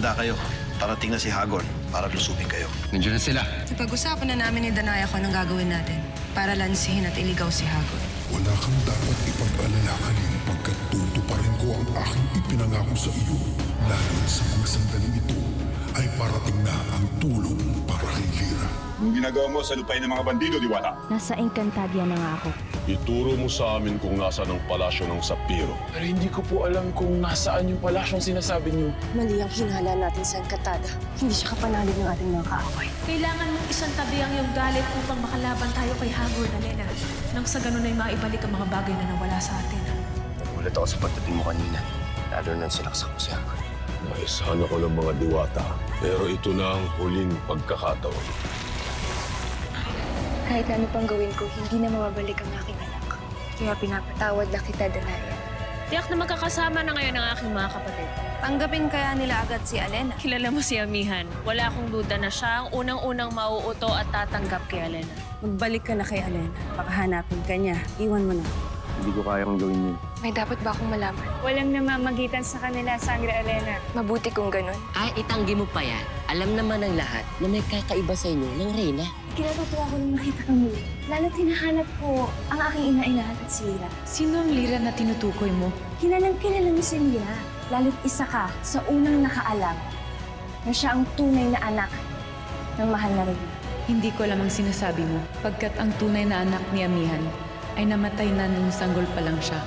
handa kayo. Parating na si Hagon para lusubin kayo. Nandiyan na sila. Napag-usapan na namin ni Danaya kung anong gagawin natin para lansihin at iligaw si Hagon. Wala kang dapat ipag-alala, Kalin, pagkat tutuparin ko ang aking ipinangako sa iyo. Lalo sa mga sandaling ito ay parating na ang tulong para kay Lira. Yung ginagawa mo sa lupain ng mga bandido, Diwata. Nasa Encantadia na nga ako. Ituro mo sa amin kung nasaan ang palasyo ng Sapiro. Pero hindi ko po alam kung nasaan yung palasyong sinasabi niyo. Mali ang hinala natin sa Encantada. Hindi siya kapanalig ng ating mga kaaway. Kailangan mong isang tabi ang iyong galit upang makalaban tayo kay Hagor, Alena. Nang sa ganun ay maibalik ang mga bagay na nawala sa atin. Nagulat ako sa pagdating mo kanina. Lalo nang sinaksak ko si Hagon. Naisahan ako ng mga Diwata, pero ito na ang huling pagkakataon. Kahit ano pang gawin ko, hindi na mababalik ang aking anak. Kaya pinapatawad na kita, Danaya. Tiyak na magkakasama na ngayon ang aking mga kapatid. Tanggapin kaya nila agad si Alena? Kilala mo si Amihan. Wala akong duda na siya ang unang-unang mauuto at tatanggap kay Alena. Magbalik ka na kay Alena. Baka hanapin ka niya. Iwan mo na. Hindi ko kayang gawin yun. May dapat ba akong malaman? Walang namamagitan sa kanila, Sangre Alena. Mabuti kung ganun. Ay, itanggi mo pa yan. Alam naman ng lahat na may kakaiba sa inyo ng Reyna. Kinatutuwa ko nung nakita kang muli. Lalo't hinahanap ko ang aking ina-inahan at si Lira. Sino ang Lira na tinutukoy mo? Kilalang kilala mo si Lira. Lalo't isa ka sa unang nakaalam na siya ang tunay na anak ng mahal na Reyna. Hindi ko alam ang sinasabi mo, pagkat ang tunay na anak ni Amihan ay namatay na nung sanggol pa lang siya.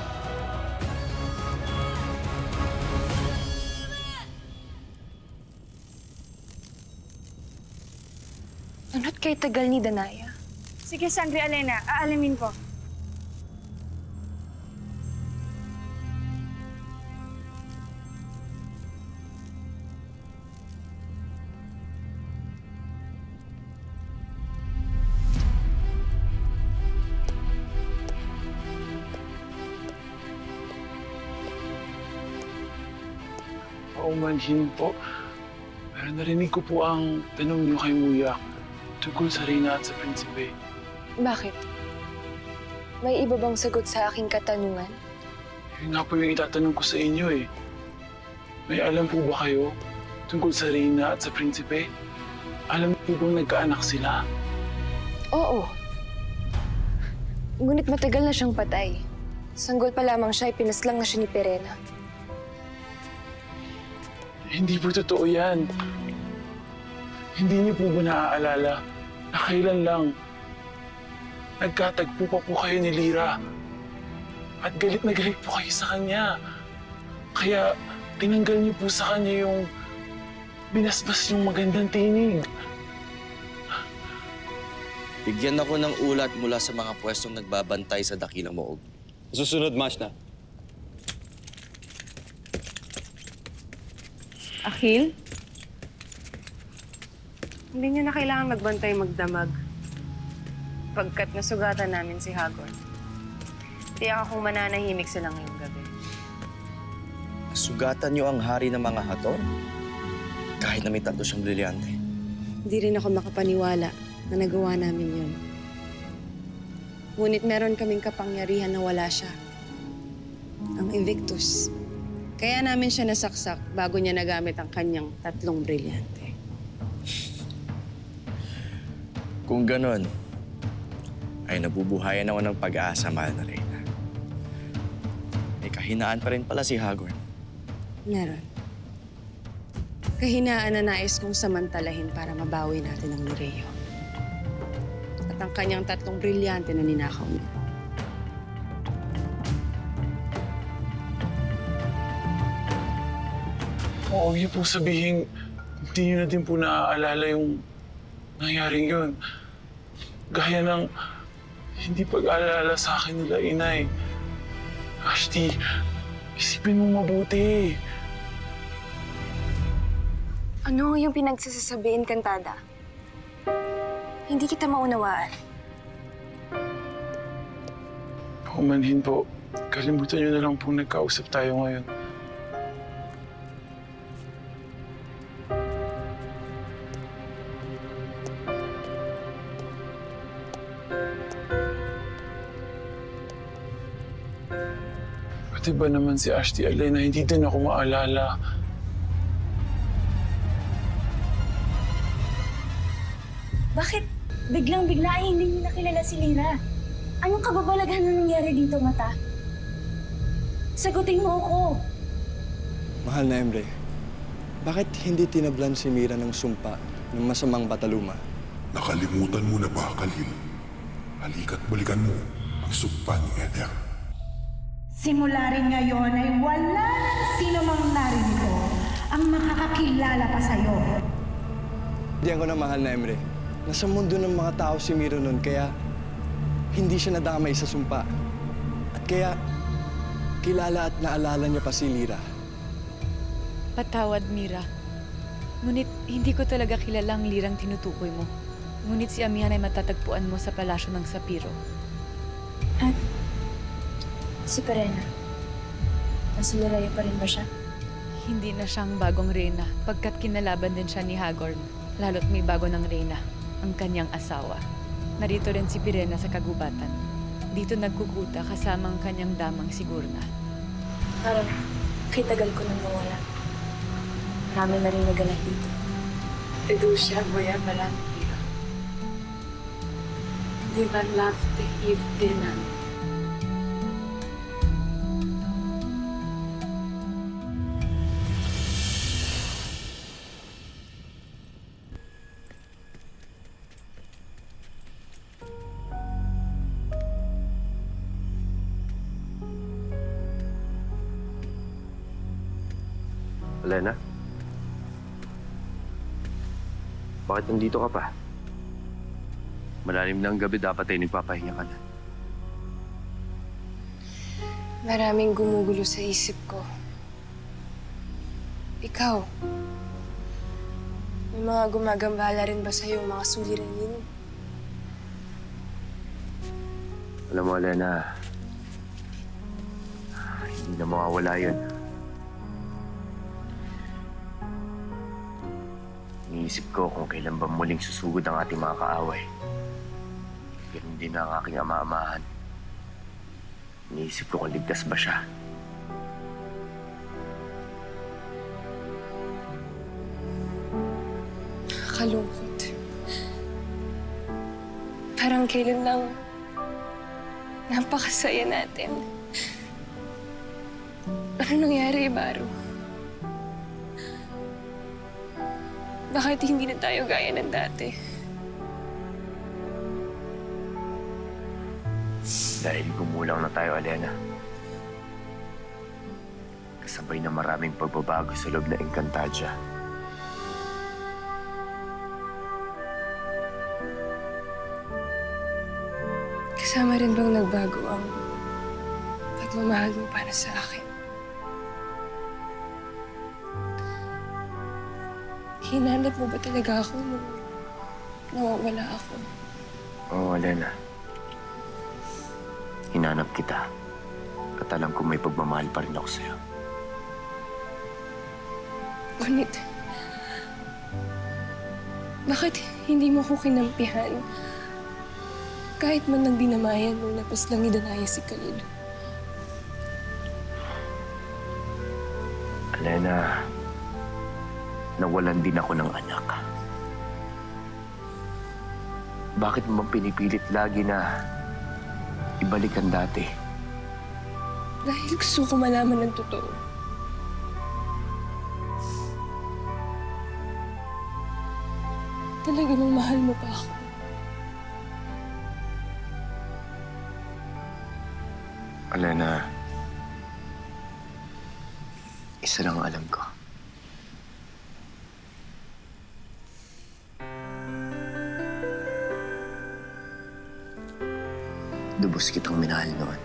Ano't kay tagal ni Danaya? Sige, Sangre Alena, aalamin ko. Paumanhin po. Pero narinig ko po ang tanong niyo kay Muya tungkol sa Reyna at sa Prinsipe. Bakit? May iba bang sagot sa aking katanungan? Yun nga po yung itatanong ko sa inyo eh. May alam po ba kayo tungkol sa Reyna at sa Prinsipe? Alam po bang nagkaanak sila? Oo. Ngunit matagal na siyang patay. Sanggol pa lamang siya, pinaslang na siya ni Perena. Hindi po totoo yan. Hindi niyo po ba naaalala na kailan lang nagkatagpo pa po kayo ni Lira at galit na galit po kayo sa kanya. Kaya tinanggal niyo po sa kanya yung binasbas yung magandang tinig. Bigyan ako ng ulat mula sa mga pwestong nagbabantay sa dakilang Moog. Susunod, Mashna. Akhil? Hindi niyo na kailangan magbantay magdamag. Pagkat nasugatan namin si Hagon. Tiyak akong mananahimik sila ngayong gabi. Sugatan niyo ang hari ng mga hator? Kahit na may tatlo siyang brilyante. Hindi rin ako makapaniwala na nagawa namin yun. Ngunit meron kaming kapangyarihan na wala siya. Ang Invictus. Kaya namin siya nasaksak bago niya nagamit ang kanyang tatlong brilyante. Kung ganon, ay nabubuhayan ako ng pag-asa, mahal na Reyna. May kahinaan pa rin pala si Hagon. Meron. Kahinaan na nais kong samantalahin para mabawi natin ang Lireo. At ang kanyang tatlong brilyante na ninakaw niya. Oo, yun po sabihin, hindi niyo na din po naaalala yung nangyaring yun. Gaya ng hindi pag-aalala sa akin nila, Inay. Ashti, isipin mo mabuti. Ano yung pinagsasabi, Encantada? Hindi kita maunawaan. Paumanhin po, kalimutan niyo na lang po nagkausap tayo ngayon. Pati ba naman si Ashti Alena, hindi din ako maalala. Bakit biglang-bigla ay hindi niyo nakilala si Lira? Anong kababalaghan na nangyari dito, Mata? Sagutin mo ako. Mahal na Emre, bakit hindi tinablan si Mira ng sumpa ng masamang bataluma? Nakalimutan mo na ba, Khalil? Halika't balikan mo ang sugpa ni Eder. Simula rin ngayon ay wala sino mang narito ang makakakilala pa sa'yo. Diyan ko na mahal na Emre. Nasa mundo ng mga tao si Mira noon kaya hindi siya nadamay sa sumpa. At kaya kilala at naalala niya pa si Lira. Patawad, Mira. Ngunit hindi ko talaga kilala ang Lirang tinutukoy mo. Ngunit si Amihan ay matatagpuan mo sa palasyo ng Sapiro. At si Perena, nasa Liraya pa rin ba siya? Hindi na siyang bagong reyna pagkat kinalaban din siya ni Hagorn. Lalo't may bago ng reyna, ang kanyang asawa. Narito rin si Pirena sa kagubatan. Dito nagkukuta kasama ang kanyang damang Sigurna. Parang kay tagal ko nang nawala. Marami na rin naganap dito. Edusha, boya malantira. Di ba lafte hivdinan? Elena? Bakit nandito ka pa? Malalim na ang gabi, dapat ay nagpapahinga ka na. Maraming gumugulo sa isip ko. Ikaw, may mga gumagambala rin ba sa'yo mga suliranin? Alam mo, Elena, hindi na mawawala yun. Iniisip ko kung kailan ba muling susugod ang ating mga kaaway. Ganun din ang aking ama-amahan. Iniisip ko kung ligtas ba siya. Nakakalungkot. Parang kailan lang napakasaya natin. Ano nangyari, Baro? Bakit hindi na tayo gaya ng dati? Dahil gumulang na tayo, Elena. Kasabay na maraming pagbabago sa loob na Encantadia. Kasama rin bang nagbago ang pagmamahal mo para sa akin? Hinanap mo ba talaga ako nung nawawala ako? Oo, Elena. Hinanap kita. At alam ko may pagmamahal pa rin ako sa'yo. Ngunit, bakit hindi mo ko kinampihan? Kahit man lang dinamayan nung napos lang idanaya si Khalil. Elena, nawalan din ako ng anak. Bakit mo pinipilit lagi na ibalik ang dati? Dahil gusto ko malaman ng totoo. Talaga bang mahal mo pa ako? Elena, isa lang alam ko. Lubos kitang minahal noon.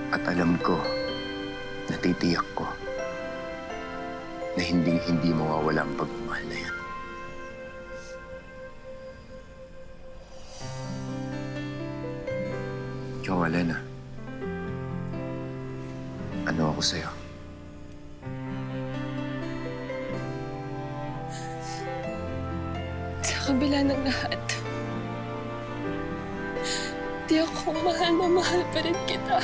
At alam ko, natitiyak ko, na hindi mawawala ang pagmamahal na yan. Ikaw, Elena. Ano ako sa'yo? Sa kabila ng lahat, di ako mahal na mahal pa rin kita.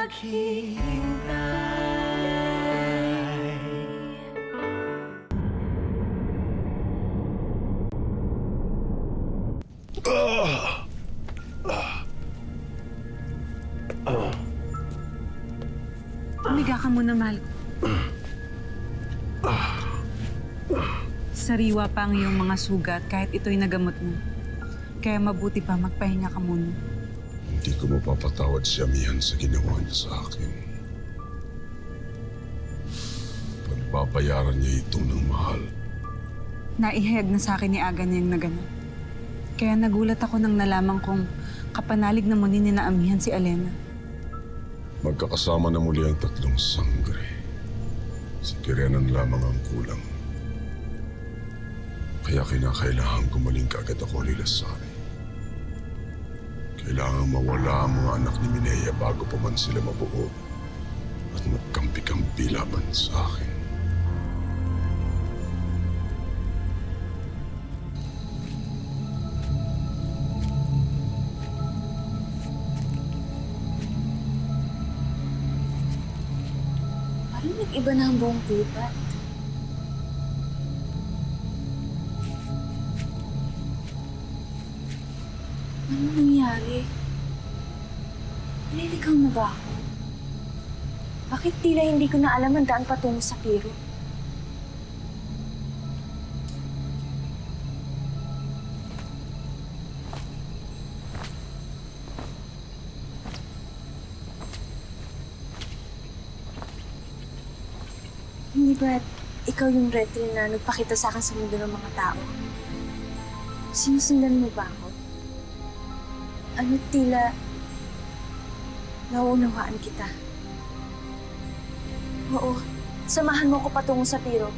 Umiga ka muna, mahal ko. Sariwa pa ang iyong mga sugat kahit ito'y nagamot mo. Kaya mabuti pa magpahinga ka muna. Hindi ko mapapatawad si Amihan sa ginawa niya sa akin. Pagbabayaran niya ito ng mahal. Naihayag na sa akin ni Aga niyang nagano. Kaya nagulat ako nang nalaman kong kapanalig na muli ni na Amihan si Alena. Magkakasama na muli ang tatlong sangre. Si Kirenan lamang ang kulang. Kaya kinakailangan gumaling kaagad ako ni Lasari. Kailangan mawala ang mga anak ni Minea bago pa man sila mabuo at magkampi-kampi laban sa akin. Parang nag-iba na ang buong gubat. Ano nangyari? Naliligaw na ba ako? Bakit tila hindi ko na alam ang daan patungo sa Piro? Hindi ba ikaw yung Retri na nagpakita sa akin sa mundo ng mga tao? Sinusundan mo ba ako? Ano tila nauunawaan kita? Oo, samahan mo ko patungo sa Piro.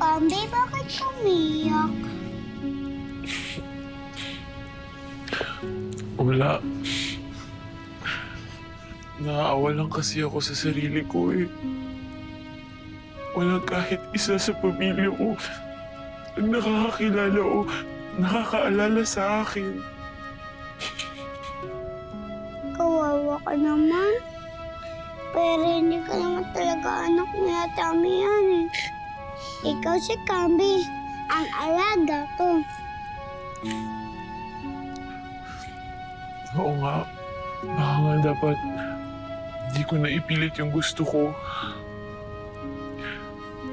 Kambi, bakit umiyak? Wala. Naaawa lang kasi ako sa sarili ko eh. Walang kahit isa sa pamilya ko ang nakakakilala o nakakaalala sa akin. Kawawa ka naman. Pero hindi ka naman talaga anak ni Ate Amihan eh. Ikaw si Kambi, ang alaga ko. Oo nga. Baka nga dapat hindi ko naipilit yung gusto ko.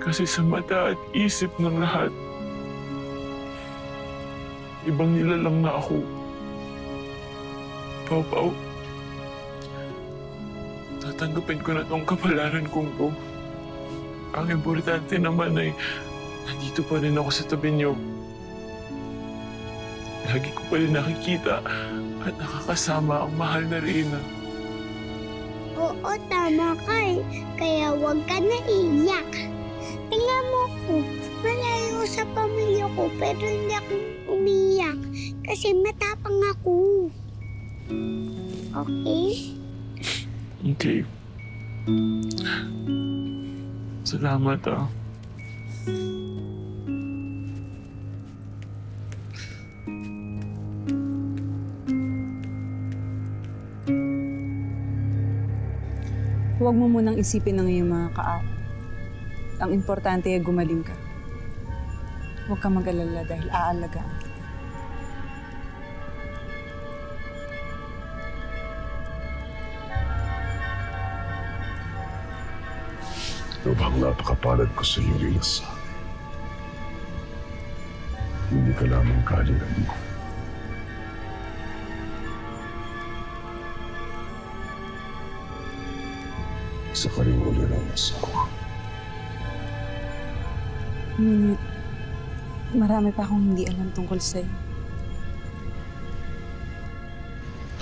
Kasi sa mata at isip ng lahat, ibang nilalang na ako. Pau-Pau, tatanggapin ko na tong kapalaran kong to. Ang importante naman ay nandito pa rin ako sa tabi niyo. Lagi ko pa rin nakikita at nakakasama ang mahal na Reyna. Oo, tama ka eh. Kaya huwag ka na iyak. Tingnan mo ko, malayo sa pamilya ko pero hindi ako umiyak kasi matapang ako. Okay? Okay. Salamat ah. Huwag mo munang isipin ang iyong mga kaawa. Ang importante ay gumaling ka. Huwag ka mag-alala dahil aalagaan kita. Lubhang napakapalad ko sa iyo, Lilas. Hindi ka lamang kalingan mo. Isa ka rin uli ng asawa. Ngunit, marami pa akong hindi alam tungkol sa'yo.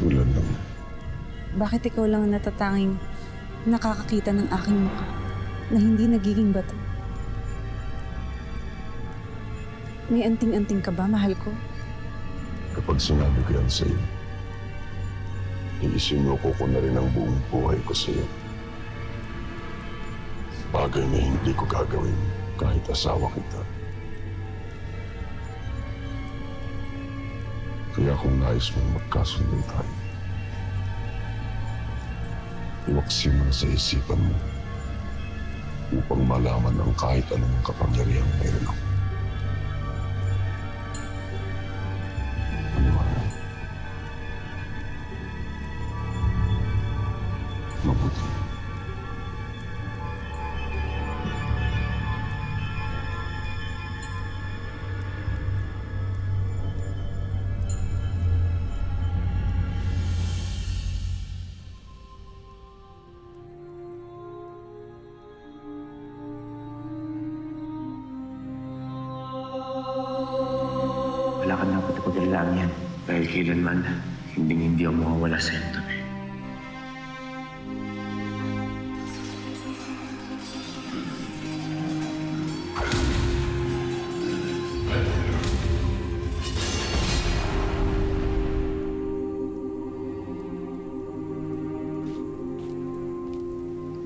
Tulad ng Bakit ikaw lang ang natatanging nakakakita ng aking mukha na hindi nagiging bato? May anting-anting ka ba, mahal ko? Kapag sinabi ko yan sa'yo, iisinuko ko na rin ang buong buhay ko sa'yo. Bagay na hindi ko gagawin kahit asawa kita. Kaya kung nais mong magkasundo tayo, iwaksin mo sa isipan mo upang malaman ang kahit anong kapangyarihang meron ako. Mabuti. Wala ka dapat na pag-alalaan yan. Dahil kailanman, hindi ako mawawala sa iyo.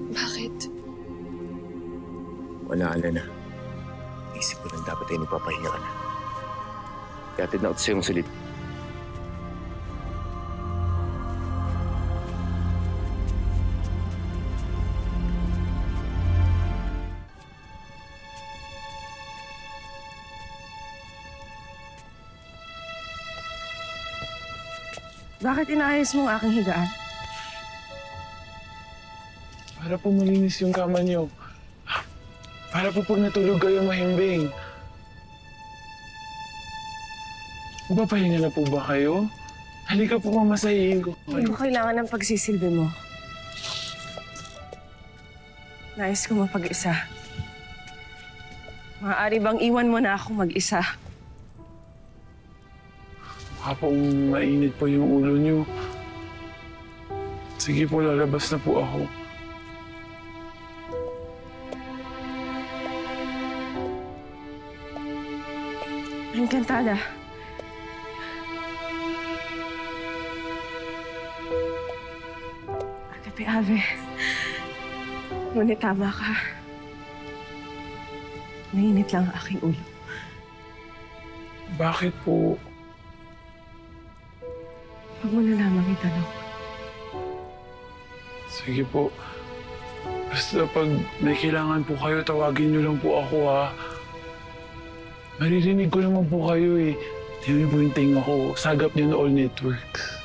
Bakit? Wala, Alena. Isip ko lang dapat ay nagpapahinga ka na. Kaya tinawag sa'yo yung sulit. Bakit inaayos mo ang aking higaan? Para po malinis yung kama niyo. Para po pag natulog kayo mahimbing. Papahinga na po ba kayo? Halika po, mamasahihin ko. Hindi ko kailangan ng pagsisilbi mo. Nais ko mapag-isa. Maaari bang iwan mo na ako mag-isa? Baka pong mainit po yung ulo niyo. Sige po, lalabas na po ako. Encantada. Agape, Ave. Ngunit tama ka. Mainit lang ang aking ulo. Bakit po? Huwag mo na lamang itanong. Sige po. Basta pag may kailangan po kayo, tawagin niyo lang po ako, ha? Maririnig ko naman po kayo, eh. Tingnan po yung tinga ko. Sagap niyo na all networks.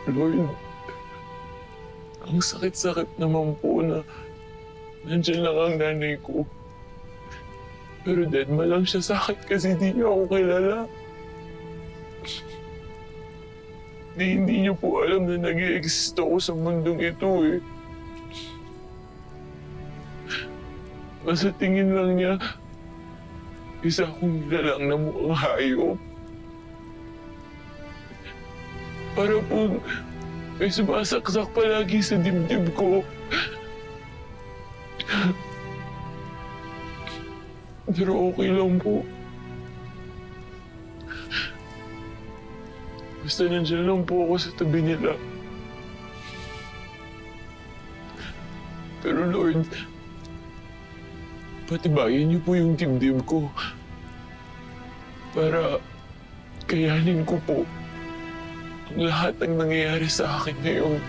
Lord, ang sakit-sakit naman po na nandiyan lang ang nanay ko. Pero dead ma lang siya sa akin kasi di niya ako kilala. Hindi niyo po alam na nag-i-exist ako sa mundong ito, eh. Basta tingin lang niya, isa akong nilalang na mukhang hayop. Para po may sumasaksak palagi sa dibdib ko. Pero okay lang po. Basta nandiyan lang po ako sa tabi nila. Pero Lord, patibayan niyo po yung dibdib ko. Para kayanin ko po ang lahat ng nangyayari sa akin ngayon.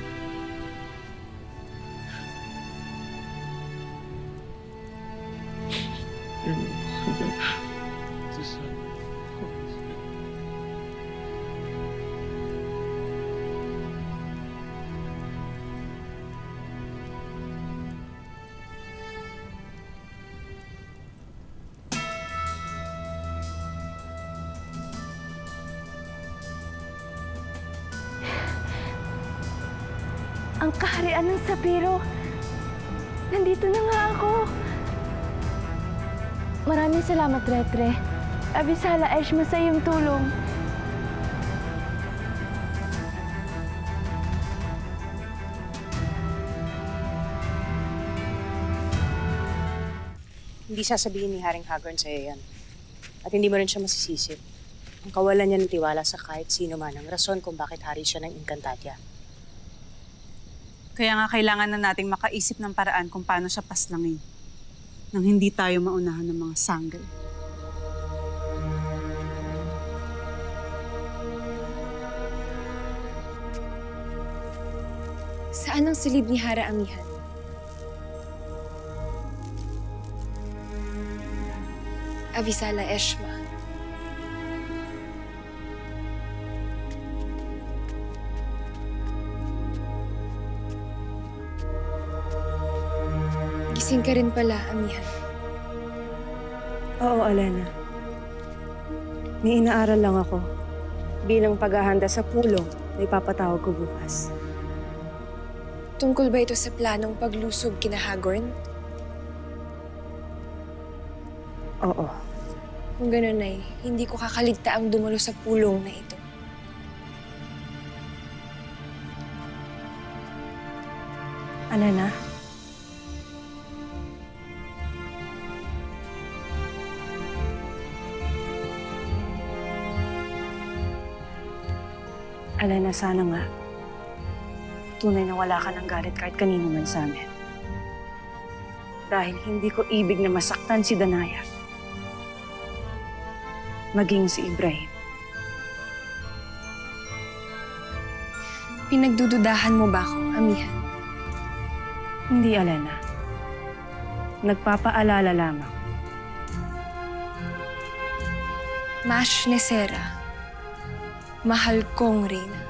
Ang kaharian ng Sapiro. Nandito na nga ako. Maraming salamat, Retre. Abisala, Eshma, sa iyong tulong. Hindi sasabihin ni Haring Hagorn sa'yo yan. At hindi mo rin siya masisisi. Ang kawalan niya ng tiwala sa kahit sino man ang rason kung bakit hari siya ng Encantadia. Kaya nga kailangan na nating makaisip ng paraan kung paano siya paslangin nang hindi tayo maunahan ng mga sanggol. Saan ang silid ni Hara Amihan? Avisala, Eshma. Gising ka rin pala, Amihan. Oo, Alena. May inaaral lang ako. Bilang paghahanda sa pulong na ipapatawag ko bukas. Tungkol ba ito sa planong paglusob kina Hagorn? Oo. Kung ganun ay, hindi ko kakaligtaang dumalo sa pulong na ito. Alena? Alena, sana nga. Tunay na wala ka ng galit kahit kanino man sa amin. Dahil hindi ko ibig na masaktan si Danaya. Maging si Ibrahim. Pinagdududahan mo ba ako, Amihan? Hindi, Alena. Nagpapaalala lamang. Mash Nesera. Mahal kong Reyna.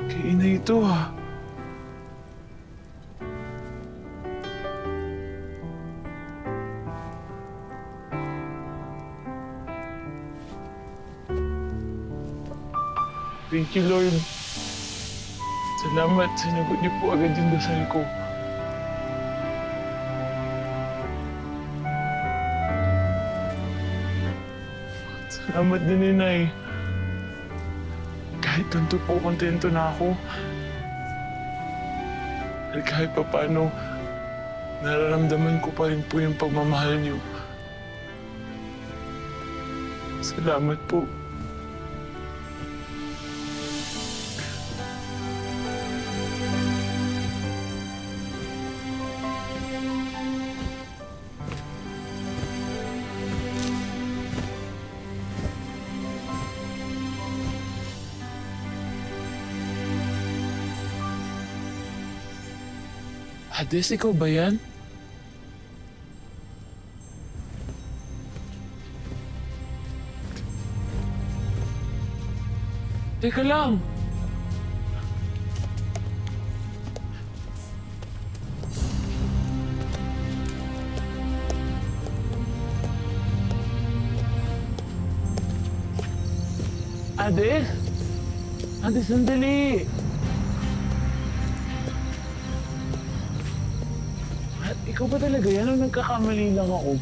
Kay ina ito, ha? Thank you, Lord. Salamat. Sinagot niyo po agad yung dasal ko. Salamat din, Inay. Kahit tanto po, kontento na ako. At kahit pa paano, nararamdaman ko pa rin po yung pagmamahal niyo. Salamat po. Hades, ikaw ba yan? Teka lang. Hades? Hades, sandali. Ikaw ba talaga yan o nagkakamali lang ako?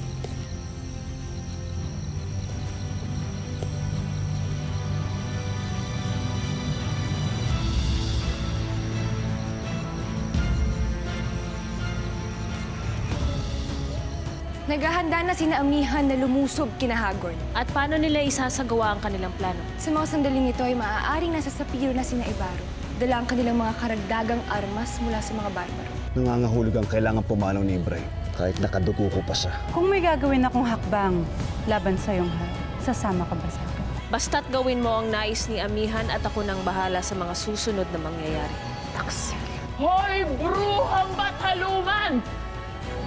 Naghahanda na sina Amihan na lumusob kina Hagorn. At paano nila isasagawa ang kanilang plano? Sa mga sandaling ito ay maaaring nasa sapiro na sina Ibaro. Dala ang kanilang mga karagdagang armas mula sa mga barbaro. Nangangahulog ang kailangan pumanaw ni Ibrahim. Kahit nakadugo ko pa siya. Kung may gagawin akong hakbang laban sa iyong hari, sasama ka ba sa akin? Basta't gawin mo ang nais ni Amihan at ako nang bahala sa mga susunod na mangyayari. Taksik. Hoy, bruhang bataluman!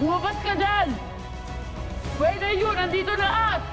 Lumabas ka dyan! Pwede yun, nandito na at!